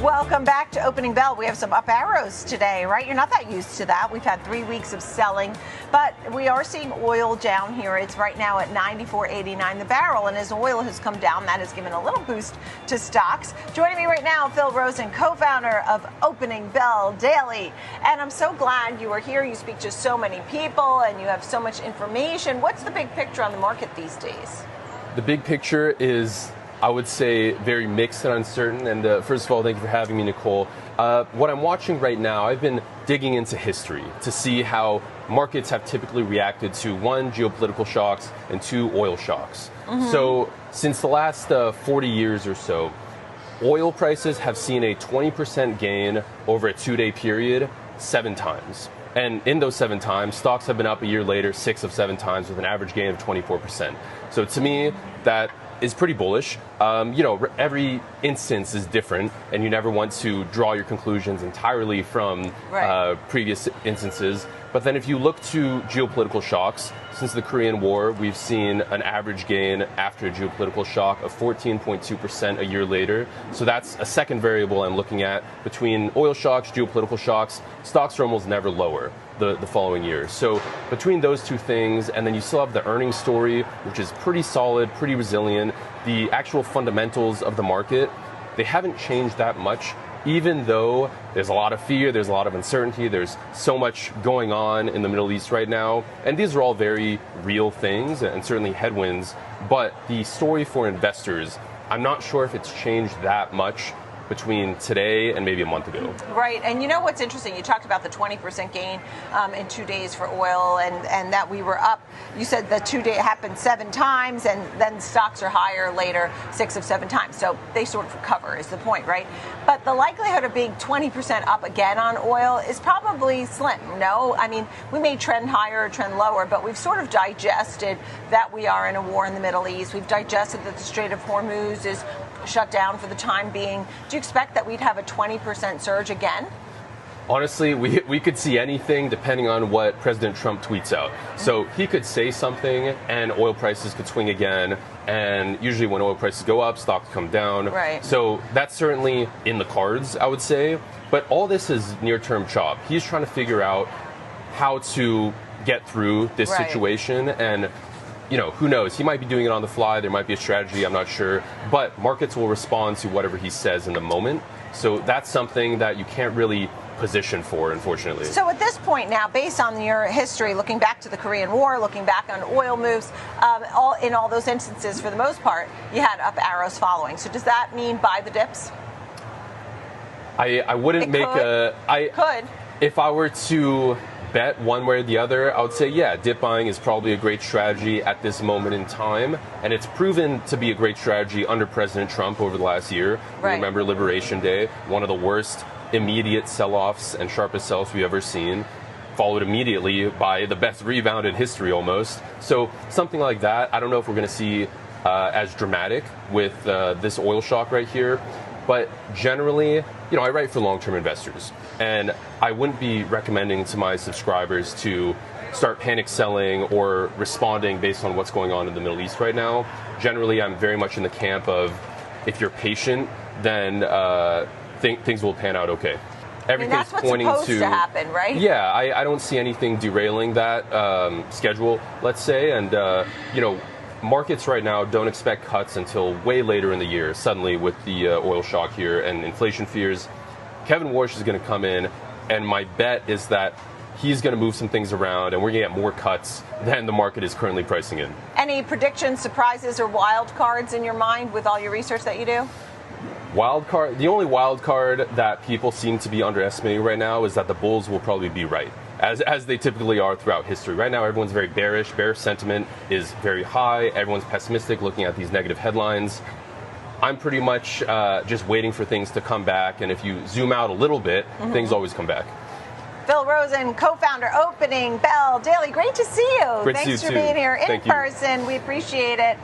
Welcome back to Opening Bell. We have some up arrows today, right? You're not that used to that. We've had 3 weeks of selling, but we are seeing oil down here. It's right now at $94.89 the barrel, and as oil has come down, that has given a little boost to stocks. Joining me right now, Phil Rosen, co-founder of Opening Bell Daily. And I'm so glad you are here. You speak to so many people, and you have so much information. What's the big picture on the market these days? The big picture is, I would say, very mixed and uncertain. And first of all, thank you for having me, Nicole. What I'm watching right now, I've been digging into history to see how markets have typically reacted to, 1, geopolitical shocks, and 2, oil shocks. So since the last 40 years or so, oil prices have seen a 20% gain over a 2-day period 7 times. And in those 7 times, stocks have been up a year later 6 of 7 times with an average gain of 24%. So to me, that is pretty bullish. Every instance is different, and you never want to draw your conclusions entirely from previous instances. But then if you look to geopolitical shocks, since the Korean War, we've seen an average gain after a geopolitical shock of 14.2% a year later. So that's a second variable I'm looking at. Between oil shocks, geopolitical shocks, stocks are almost never lower the following year. So between those two things, and then you still have the earnings story, which is pretty solid, pretty resilient. The actual fundamentals of the market, they haven't changed that much, even though there's a lot of fear, there's a lot of uncertainty, there's so much going on in the Middle East right now. And these are all very real things and certainly headwinds. But the story for investors, I'm not sure if it's changed that much between today and maybe a month ago. Right, and you know what's interesting? You talked about the 20% gain in 2 days for oil, and that we were up. You said the 2 day happened 7 times, and then stocks are higher later 6 of 7 times. So they sort of recover is the point, right? But the likelihood of being 20% up again on oil is probably slim, no? I mean, we may trend higher or trend lower, but we've sort of digested that we are in a war in the Middle East. We've digested that the Strait of Hormuz is shut down for the time being. Do you expect that we'd have a 20% surge again? Honestly, we could see anything depending on what President Trump tweets out. So he could say something and oil prices could swing again. And usually when oil prices go up, stocks come down. Right. So that's certainly in the cards, I would say. But all this is near-term chop. He's trying to figure out how to get through this situation. And who knows? He might be doing it on the fly. There might be a strategy. I'm not sure. But markets will respond to whatever he says in the moment. So that's something that you can't really position for, unfortunately. So at this point now, based on your history, looking back to the Korean War, looking back on oil moves, in all those instances, for the most part, you had up arrows following. So does that mean buy the dips? I wouldn't could. If I were to bet one way or the other, I would say, yeah, dip buying is probably a great strategy at this moment in time. And it's proven to be a great strategy under President Trump over the last year. Right. Remember Liberation Day, one of the worst immediate sell-offs and sharpest sell-offs we've ever seen, followed immediately by the best rebound in history almost. So something like that, I don't know if we're going to see as dramatic with this oil shock right here. But generally, I write for long-term investors, and I wouldn't be recommending to my subscribers to start panic selling or responding based on what's going on in the Middle East right now. Generally, I'm very much in the camp of if you're patient, then things will pan out okay. Everything's that's what's pointing supposed to happen, right? Yeah, I don't see anything derailing that schedule, let's say, and markets right now don't expect cuts until way later in the year, suddenly with the oil shock here and inflation fears. Kevin Warsh is going to come in, and my bet is that he's going to move some things around, and we're going to get more cuts than the market is currently pricing in. Any predictions, surprises, or wild cards in your mind with all your research that you do? Wild card. The only wild card that people seem to be underestimating right now is that the bulls will probably be right, as they typically are throughout history. Right now, everyone's very bearish. Bearish sentiment is very high. Everyone's pessimistic, looking at these negative headlines. I'm pretty much just waiting for things to come back, and if you zoom out a little bit, things always come back. Phil Rosen, co-founder, Opening Bell Daily. Great to see you. Great Thanks to see for you being here in Thank you. person. We appreciate it.